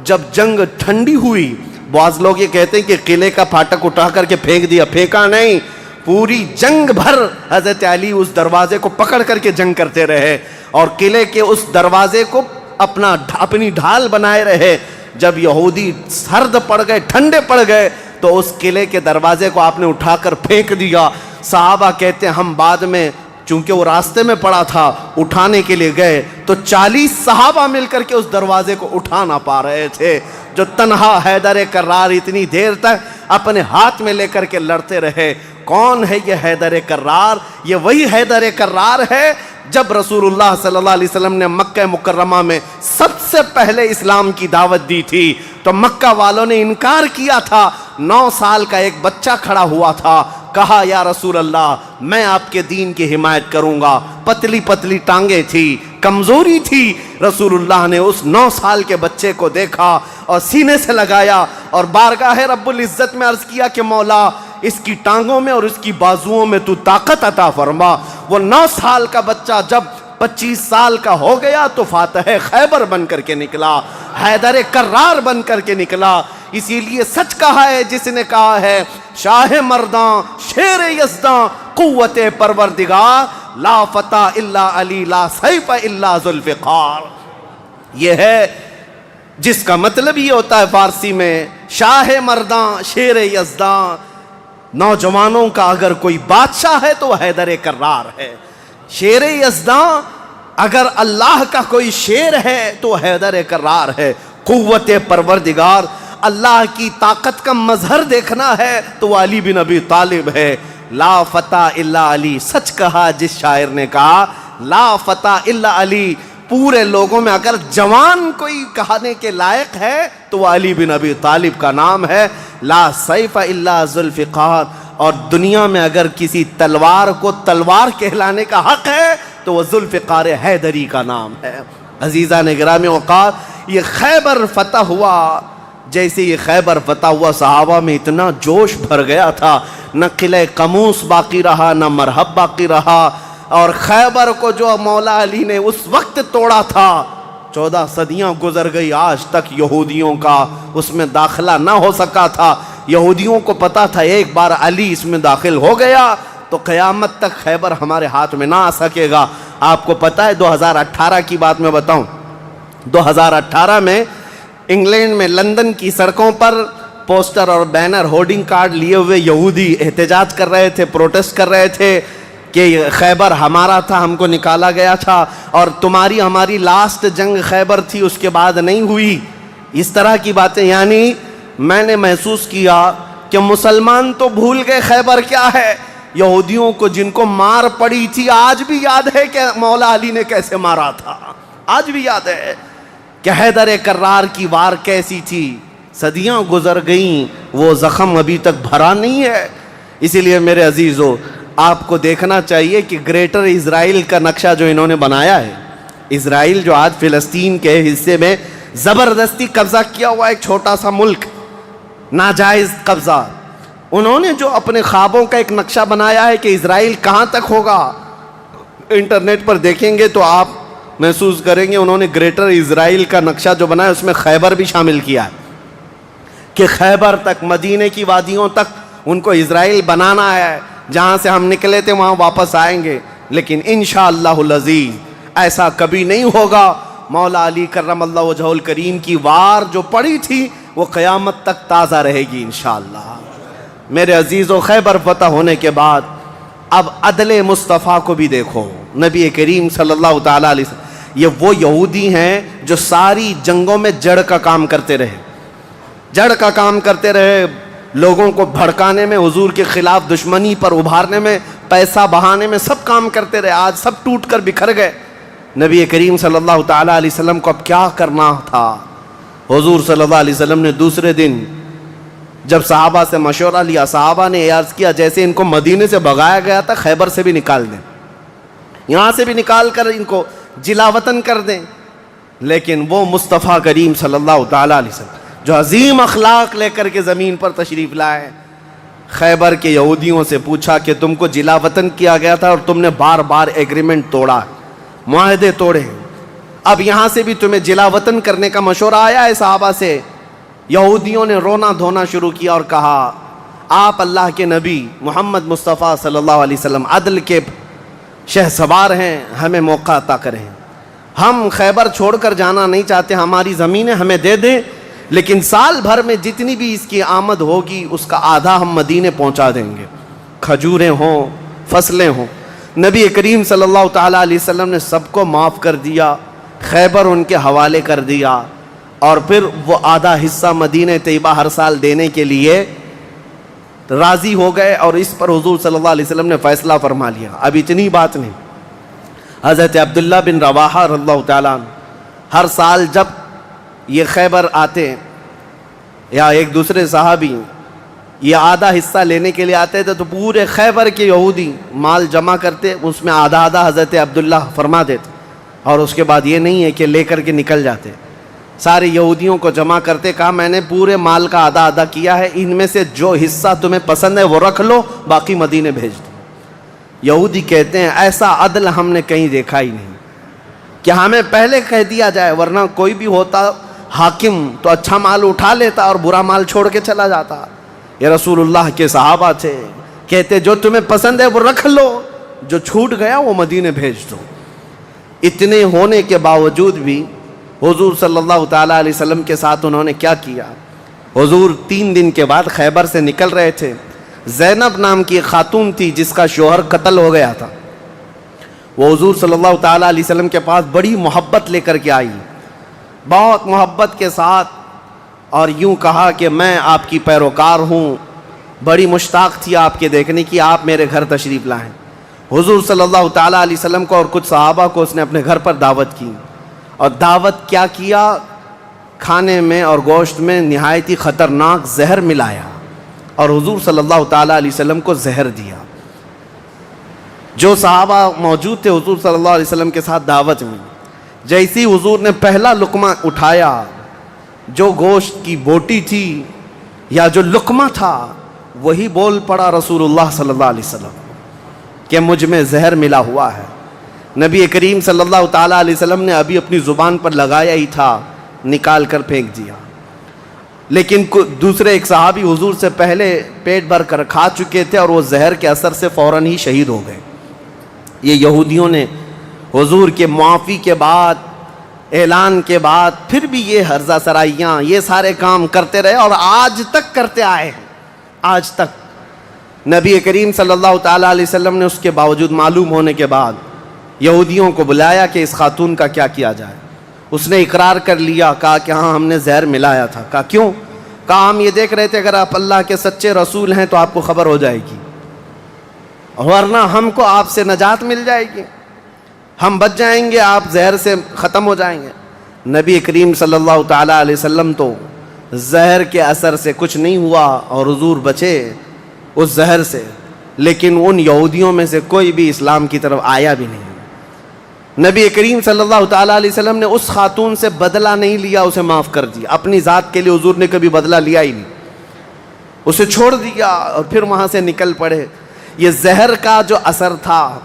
جب جنگ ٹھنڈی ہوئی، بعض لوگ یہ کہتے ہیں کہ قلعے کا پھاٹک اٹھا کر کے پھینک دیا، پھینکا نہیں، پوری جنگ بھر حضرت علی اس دروازے کو پکڑ کر کے جنگ کرتے رہے اور قلعے کے اس دروازے کو اپنی ڈھال بنائے رہے۔ جب یہودی سرد پڑ گئے، ٹھنڈے پڑ گئے، تو اس قلعے کے دروازے کو آپ نے اٹھا کر پھینک دیا۔ صحابہ کہتے ہیں ہم بعد میں، چونکہ وہ راستے میں پڑا تھا، اٹھانے کے لیے گئے تو 40 صحابہ مل کر کے اس دروازے کو اٹھا نہ پا رہے تھے۔ جو تنہا حیدر کرار اتنی دیر تک اپنے ہاتھ میں لے کر کے لڑتے رہے۔ کون ہے یہ حیدر کرار؟ یہ وہی حیدر کرار ہے جب رسول اللہ صلی اللہ علیہ وسلم نے مکہ مکرمہ میں سب سے پہلے اسلام کی دعوت دی تھی تو مکہ والوں نے انکار کیا تھا۔ 9 سال کا ایک بچہ کھڑا ہوا تھا، کہا یا رسول اللہ میں آپ کے دین کی حمایت کروں گا۔ پتلی پتلی ٹانگیں تھی، کمزوری تھی۔ رسول اللہ نے اس 9 سال کے بچے کو دیکھا اور سینے سے لگایا اور بارگاہ رب العزت میں عرض کیا کہ مولا اس کی ٹانگوں میں اور اس کی بازوؤں میں تو طاقت عطا فرما۔ وہ 9 سال کا بچہ جب 25 سال کا ہو گیا تو فاتح خیبر بن کر کے نکلا، حیدر کرار بن کر کے نکلا۔ اسی لیے سچ کہا ہے جس نے کہا ہے شاہ مرداں شیر یزداں قوت پروردگار، لا فتح الا علی لا سیف الا ذوالفقار۔ یہ ہے جس کا مطلب یہ ہوتا ہے فارسی میں شاہ مرداں شیر یزداں، نوجوانوں کا اگر کوئی بادشاہ ہے تو وہ حیدر کرار ہے۔ شیر یزداں اگر اللہ کا کوئی شیر ہے تو حیدر کرار ہے۔ قوت پروردگار، اللہ کی طاقت کا مظہر دیکھنا ہے تو وہ علی بن ابی طالب ہے۔ لا فتح الا علی، سچ کہا جس شاعر نے کہا لا فتح الا علی۔ پورے لوگوں میں اگر جوان کوئی کہانے کے لائق ہے تو وہ علی بن ابی طالب کا نام ہے۔ لا سیف الا ذوالفقار، اور دنیا میں اگر کسی تلوار کو تلوار کہلانے کا حق ہے تو وہ ذوالفقار حیدری کا نام ہے۔ عزیزان گرامی وقار، یہ خیبر فتح ہوا، جیسے یہ خیبر فتح ہوا صحابہ میں اتنا جوش بھر گیا تھا، نہ قلعہ قموس باقی رہا نہ مرحب باقی رہا۔ اور خیبر کو جو مولا علی نے اس وقت توڑا تھا، 14 صدیاں گزر گئی، آج تک یہودیوں کا اس میں داخلہ نہ ہو سکا تھا۔ یہودیوں کو پتا تھا ایک بار علی اس میں داخل ہو گیا تو قیامت تک خیبر ہمارے ہاتھ میں نہ آ سکے گا۔ آپ کو پتا ہے 2018 کی بات میں بتاؤں، 2018 میں انگلینڈ میں لندن کی سڑکوں پر پوسٹر اور بینر ہورڈنگ کارڈ لیے ہوئے یہودی احتجاج کر رہے تھے، پروٹیسٹ کر رہے تھے کہ خیبر ہمارا تھا، ہم کو نکالا گیا تھا اور تمہاری ہماری لاسٹ جنگ خیبر تھی، اس کے بعد نہیں ہوئی۔ اس طرح کی باتیں، یعنی میں نے محسوس کیا کہ مسلمان تو بھول گئے خیبر کیا ہے۔ یہودیوں کو جن کو مار پڑی تھی آج بھی یاد ہے کہ مولا علی نے کیسے مارا تھا، آج بھی یاد ہے کہ حیدر کرار کی وار کیسی تھی۔ صدیاں گزر گئیں، وہ زخم ابھی تک بھرا نہیں ہے۔ اسی لیے میرے عزیزو، آپ کو دیکھنا چاہیے کہ گریٹر اسرائیل کا نقشہ جو انہوں نے بنایا ہے، اسرائیل جو آج فلسطین کے حصے میں زبردستی قبضہ کیا ہوا ایک چھوٹا سا ملک، ناجائز قبضہ، انہوں نے جو اپنے خوابوں کا ایک نقشہ بنایا ہے کہ اسرائیل کہاں تک ہوگا، انٹرنیٹ پر دیکھیں گے تو آپ محسوس کریں گے انہوں نے گریٹر اسرائیل کا نقشہ جو بنایا اس میں خیبر بھی شامل کیا ہے کہ خیبر تک، مدینے کی وادیوں تک ان کو اسرائیل بنانا ہے۔ جہاں سے ہم نکلے تھے وہاں واپس آئیں گے، لیکن انشاءاللہ العزیز ایسا کبھی نہیں ہوگا۔ مولا علی کرم اللہ وجہہ الکریم کی وار جو پڑی تھی وہ قیامت تک تازہ رہے گی انشاءاللہ۔ میرے عزیزو، خیبر فتح ہونے کے بعد اب عدل مصطفیٰ کو بھی دیکھو۔ نبی کریم صلی اللہ تعالیٰ علیہ وسلم، یہ وہ یہودی ہیں جو ساری جنگوں میں جڑ کا کام کرتے رہے، جڑ کا کام کرتے رہے، لوگوں کو بھڑکانے میں، حضور کے خلاف دشمنی پر ابھارنے میں، پیسہ بہانے میں، سب کام کرتے رہے۔ آج سب ٹوٹ کر بکھر گئے۔ نبی کریم صلی اللہ تعالیٰ علیہ وسلم کو اب کیا کرنا تھا؟ حضور صلی اللہ علیہ وسلم نے دوسرے دن جب صحابہ سے مشورہ لیا، صحابہ نے عرض کیا جیسے ان کو مدینے سے بھگایا گیا تھا خیبر سے بھی نکال دیں، یہاں سے بھی نکال کر ان کو جلا وطن کر دیں. لیکن وہ مصطفیٰ کریم صلی اللہ تعالیٰ علیہ وسلم جو عظیم اخلاق لے کر کے زمین پر تشریف لائے، خیبر کے یہودیوں سے پوچھا کہ تم کو جلا وطن کیا گیا تھا اور تم نے بار بار ایگریمنٹ توڑا، معاہدے توڑے، اب یہاں سے بھی تمہیں جلا وطن کرنے کا مشورہ آیا ہے صحابہ سے. یہودیوں نے رونا دھونا شروع کیا اور کہا آپ اللہ کے نبی محمد مصطفیٰ صلی اللہ علیہ وسلم عدل کے شہسوار ہیں، ہمیں موقع عطا کریں، ہم خیبر چھوڑ کر جانا نہیں چاہتے، ہماری زمینیں ہمیں دے دیں، لیکن سال بھر میں جتنی بھی اس کی آمد ہوگی اس کا آدھا ہم مدینے پہنچا دیں گے، کھجوریں ہوں، فصلیں ہوں. نبی کریم صلی اللہ تعالیٰ علیہ وسلم نے سب کو معاف کر دیا، خیبر ان کے حوالے کر دیا، اور پھر وہ آدھا حصہ مدینہ طیبہ ہر سال دینے کے لیے راضی ہو گئے، اور اس پر حضور صلی اللہ علیہ وسلم نے فیصلہ فرما لیا. اب اتنی بات نہیں، حضرت عبداللہ بن رواحہ رضی اللہ تعالیٰ عنہ ہر سال جب یہ خیبر آتے یا ایک دوسرے صحابی یہ آدھا حصہ لینے کے لیے آتے تھے تو پورے خیبر کے یہودی مال جمع کرتے، اس میں آدھا آدھا حضرت عبداللہ فرما دیتے، اور اس کے بعد یہ نہیں ہے کہ لے کر کے نکل جاتے، سارے یہودیوں کو جمع کرتے، کہا میں نے پورے مال کا آدھا آدھا کیا ہے، ان میں سے جو حصہ تمہیں پسند ہے وہ رکھ لو، باقی مدینے بھیج دو. یہودی کہتے ہیں ایسا عدل ہم نے کہیں دیکھا ہی نہیں کہ ہمیں پہلے کہہ دیا جائے، ورنہ کوئی بھی ہوتا حاکم تو اچھا مال اٹھا لیتا اور برا مال چھوڑ کے چلا جاتا. یہ رسول اللہ کے صحابہ تھے، کہتے جو تمہیں پسند ہے وہ رکھ لو، جو چھوٹ گیا وہ مدینے بھیج دو. اتنے ہونے کے باوجود بھی حضور صلی اللہ تعالیٰ علیہ وسلم کے ساتھ انہوں نے کیا کیا. حضور 3 دن کے بعد خیبر سے نکل رہے تھے، زینب نام کی ایک خاتون تھی جس کا شوہر قتل ہو گیا تھا، وہ حضور صلی اللہ تعالیٰ علیہ وسلم کے پاس بڑی محبت لے کر کے آئی، بہت محبت کے ساتھ، اور یوں کہا کہ میں آپ کی پیروکار ہوں، بڑی مشتاق تھی آپ کے دیکھنے کی، آپ میرے گھر تشریف لائیں. حضور صلی اللہ تعالیٰ علیہ وسلم کو اور کچھ صحابہ کو اس نے اپنے گھر پر دعوت کی، اور دعوت کیا کیا، کھانے میں اور گوشت میں نہایت ہی خطرناک زہر ملایا اور حضور صلی اللہ تعالیٰ علیہ وسلم کو زہر دیا. جو صحابہ موجود تھے حضور صلی اللہ علیہ وسلم کے ساتھ دعوت میں، جیسی حضور نے پہلا لقمہ اٹھایا، جو گوشت کی بوٹی تھی یا جو لقمہ تھا وہی بول پڑا رسول اللہ صلی اللہ علیہ وسلم کہ مجھ میں زہر ملا ہوا ہے. نبی کریم صلی اللہ تعالیٰ علیہ وسلم نے ابھی اپنی زبان پر لگایا ہی تھا، نکال کر پھینک دیا. لیکن دوسرے ایک صحابی حضور سے پہلے پیٹ بھر کر کھا چکے تھے اور وہ زہر کے اثر سے فوراً ہی شہید ہو گئے. یہ یہودیوں نے حضور کے معافی کے بعد، اعلان کے بعد پھر بھی یہ ہرزہ سرائیاں، یہ سارے کام کرتے رہے اور آج تک کرتے آئے ہیں. آج تک نبی کریم صلی اللہ تعالیٰ علیہ وسلم نے اس کے باوجود معلوم ہونے کے بعد یہودیوں کو بلایا کہ اس خاتون کا کیا کیا جائے. اس نے اقرار کر لیا، کہا کہ ہاں ہم نے زہر ملایا تھا. کہا کیوں؟ کہا ہم یہ دیکھ رہے تھے اگر آپ اللہ کے سچے رسول ہیں تو آپ کو خبر ہو جائے گی، ورنہ ہم کو آپ سے نجات مل جائے گی، ہم بچ جائیں گے، آپ زہر سے ختم ہو جائیں گے. نبی کریم صلی اللہ تعالیٰ علیہ وسلم تو زہر کے اثر سے کچھ نہیں ہوا اور حضور بچے اس زہر سے، لیکن ان یہودیوں میں سے کوئی بھی اسلام کی طرف آیا بھی نہیں. نبی کریم صلی اللہ تعالیٰ علیہ وسلم نے اس خاتون سے بدلہ نہیں لیا، اسے معاف کر دیا. اپنی ذات کے لیے حضور نے کبھی بدلہ لیا ہی نہیں، اسے چھوڑ دیا اور پھر وہاں سے نکل پڑے. یہ زہر کا جو اثر تھا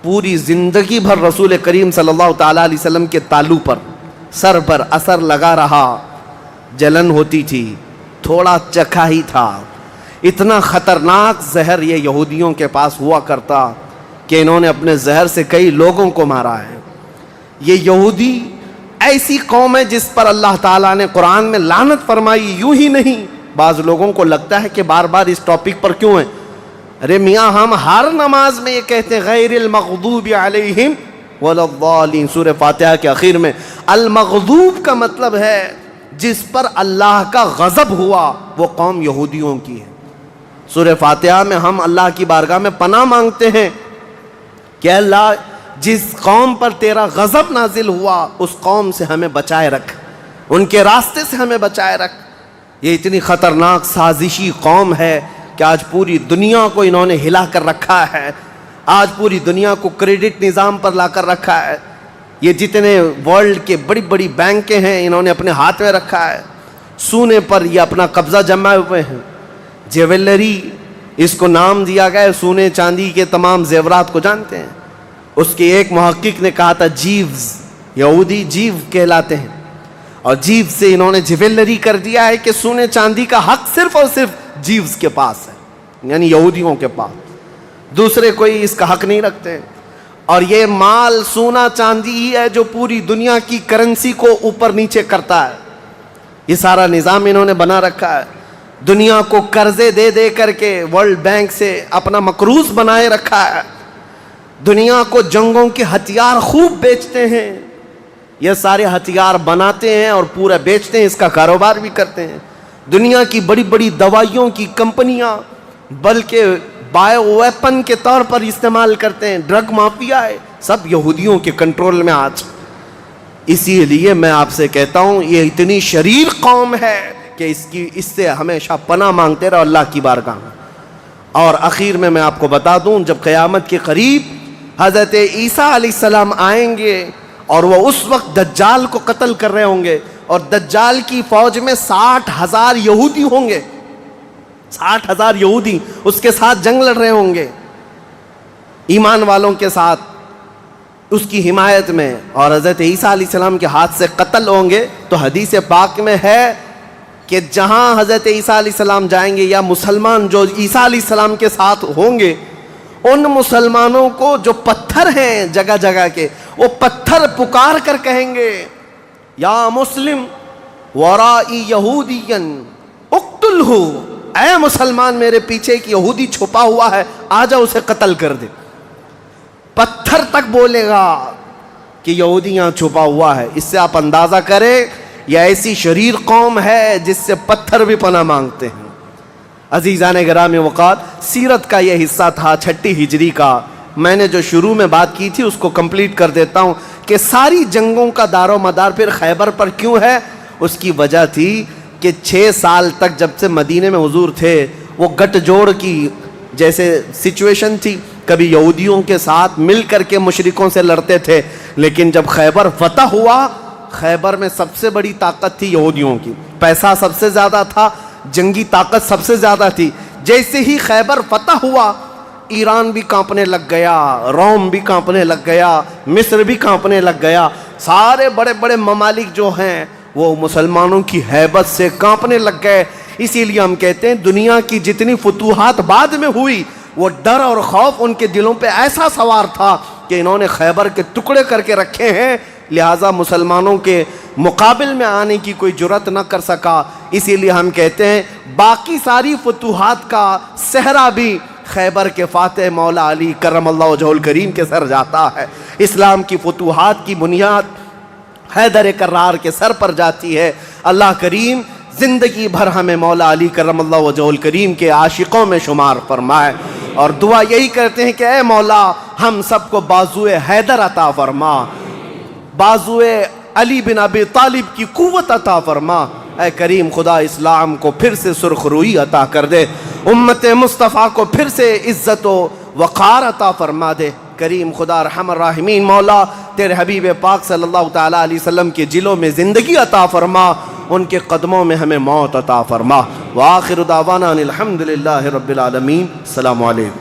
پوری زندگی بھر رسول کریم صلی اللہ تعالیٰ علیہ وسلم کے تالو پر، سر پر اثر لگا رہا، جلن ہوتی تھی، تھوڑا چکھا ہی تھا. اتنا خطرناک زہر یہ یہودیوں کے پاس ہوا کرتا کہ انہوں نے اپنے زہر سے کئی لوگوں کو مارا ہے. یہ یہودی ایسی قوم ہے جس پر اللہ تعالیٰ نے قرآن میں لعنت فرمائی. یوں ہی نہیں، بعض لوگوں کو لگتا ہے کہ بار بار اس ٹاپک پر کیوں ہے. ارے میاں ہم ہر نماز میں یہ کہتے ہیں غیر المغضوب علیہم ولا الضالین. سورہ فاتحہ کے آخر میں المغضوب کا مطلب ہے جس پر اللہ کا غضب ہوا، وہ قوم یہودیوں کی ہے. سورہ فاتحہ میں ہم اللہ کی بارگاہ میں پناہ مانگتے ہیں کہ اللہ جس قوم پر تیرا غضب نازل ہوا اس قوم سے ہمیں بچائے رکھ، ان کے راستے سے ہمیں بچائے رکھ. یہ اتنی خطرناک سازشی قوم ہے کہ آج پوری دنیا کو انہوں نے ہلا کر رکھا ہے، آج پوری دنیا کو کریڈٹ نظام پر لا کر رکھا ہے۔ یہ جتنے ورلڈ کے بڑی بڑی بینکیں ہیں انہوں نے اپنے ہاتھ میں رکھا ہے، سونے پر یہ اپنا قبضہ جمائے ہوئے ہیں۔ جیولری اس کو نام دیا گیا ہے، سونے چاندی کے تمام زیورات کو جانتے ہیں۔ اس کے ایک محقق نے کہا تھا جیوز، یہودی جیو کہلاتے ہیں، اور جیو سے انہوں نے جیولری کر دیا ہے کہ سونے چاندی کا حق صرف اور صرف جیوز کے پاس ہے، یعنی یہودیوں کے پاس، دوسرے کوئی اس کا حق نہیں رکھتے۔ اور یہ مال سونا چاندی ہی ہے جو پوری دنیا کی کرنسی کو اوپر نیچے کرتا ہے۔ یہ سارا نظام انہوں نے بنا رکھا ہے، دنیا کو قرضے دے دے کر کے ورلڈ بینک سے اپنا مقروض بنائے رکھا ہے، دنیا کو جنگوں کے ہتھیار خوب بیچتے ہیں، یہ سارے ہتھیار بناتے ہیں اور پورا بیچتے ہیں، اس کا کاروبار بھی کرتے ہیں۔ دنیا کی بڑی بڑی دوائیوں کی کمپنیاں بلکہ بایو ویپن کے طور پر استعمال کرتے ہیں، ڈرگ مافیا ہے، سب یہودیوں کے کنٹرول میں آج۔ اسی لیے میں آپ سے کہتا ہوں یہ اتنی شریر قوم ہے کہ اس سے ہمیشہ پناہ مانگتے رہو اللہ کی بارگاہ میں۔ اور اخیر میں آپ کو بتا دوں، جب قیامت کے قریب حضرت عیسیٰ علیہ السلام آئیں گے اور وہ اس وقت دجال کو قتل کر رہے ہوں گے، اور دجال کی فوج میں 60,000 یہودی ہوں گے، 60,000 یہودی اس کے ساتھ جنگ لڑ رہے ہوں گے، ایمان والوں کے ساتھ اس کی حمایت میں، اور حضرت عیسیٰ علیہ السلام کے ہاتھ سے قتل ہوں گے۔ تو حدیث پاک میں ہے کہ جہاں حضرت عیسیٰ علیہ السلام جائیں گے، یا مسلمان جو عیسیٰ علیہ السلام کے ساتھ ہوں گے، ان مسلمانوں کو جو پتھر ہیں جگہ جگہ کے، وہ پتھر پکار کر کہیں گے یا مسلم ورائی یہودین اقتلہ، اے مسلمان میرے پیچھے ایک یہودی چھپا ہوا ہے، آجا اسے قتل کر دے۔ پتھر تک بولے گا کہ یہودی یہاں چھپا ہوا ہے۔ اس سے آپ اندازہ کریں یہ ایسی شریر قوم ہے جس سے پتھر بھی پناہ مانگتے ہیں۔ عزیزان گرامی وقار، سیرت کا یہ حصہ تھا 6 ہجری کا۔ میں نے جو شروع میں بات کی تھی اس کو کمپلیٹ کر دیتا ہوں کہ ساری جنگوں کا دار و مدار پھر خیبر پر کیوں ہے۔ اس کی وجہ تھی کہ 6 سال تک جب سے مدینے میں حضور تھے، وہ گٹھ جوڑ کی جیسے سچویشن تھی، کبھی یہودیوں کے ساتھ مل کر کے مشرکوں سے لڑتے تھے، لیکن جب خیبر فتح ہوا، خیبر میں سب سے بڑی طاقت تھی یہودیوں کی، پیسہ سب سے زیادہ تھا، جنگی طاقت سب سے زیادہ تھی۔ جیسے ہی خیبر فتح ہوا، ایران بھی کانپنے لگ گیا، روم بھی کانپنے لگ گیا، مصر بھی کانپنے لگ گیا، سارے بڑے بڑے ممالک جو ہیں وہ مسلمانوں کی ہیبت سے کانپنے لگ گئے۔ اسی لیے ہم کہتے ہیں دنیا کی جتنی فتوحات بعد میں ہوئی، وہ ڈر اور خوف ان کے دلوں پہ ایسا سوار تھا کہ انہوں نے خیبر کے ٹکڑے کر کے رکھے ہیں، لہٰذا مسلمانوں کے مقابل میں آنے کی کوئی جرات نہ کر سکا۔ اسی لیے ہم کہتے ہیں باقی ساری فتوحات کا صحرا بھی خیبر کے فاتح مولا علی کرم اللہ وجہہ الکریم کے سر جاتا ہے۔ اسلام کی فتوحات کی بنیاد حیدر کرار کے سر پر جاتی ہے۔ اللہ کریم زندگی بھر ہمیں مولا علی کرم اللہ وجہہ الکریم کے عاشقوں میں شمار فرمائے، اور دعا یہی کرتے ہیں کہ اے مولا ہم سب کو بازوئے حیدر عطا فرما، بازوئے علی بن ابی طالب کی قوت عطا فرما۔ اے کریم خدا اسلام کو پھر سے سرخ روئی عطا کر دے، امت مصطفیٰ کو پھر سے عزت و وقار عطا فرما دے۔ کریم خدا رحم الراحمین مولا تیرے حبیب پاک صلی اللہ تعالیٰ علیہ وسلم کے جلوں میں زندگی عطا فرما، ان کے قدموں میں ہمیں موت عطا فرما۔ وآخر دعوانا الحمدللہ رب العالمین۔ السلام علیکم۔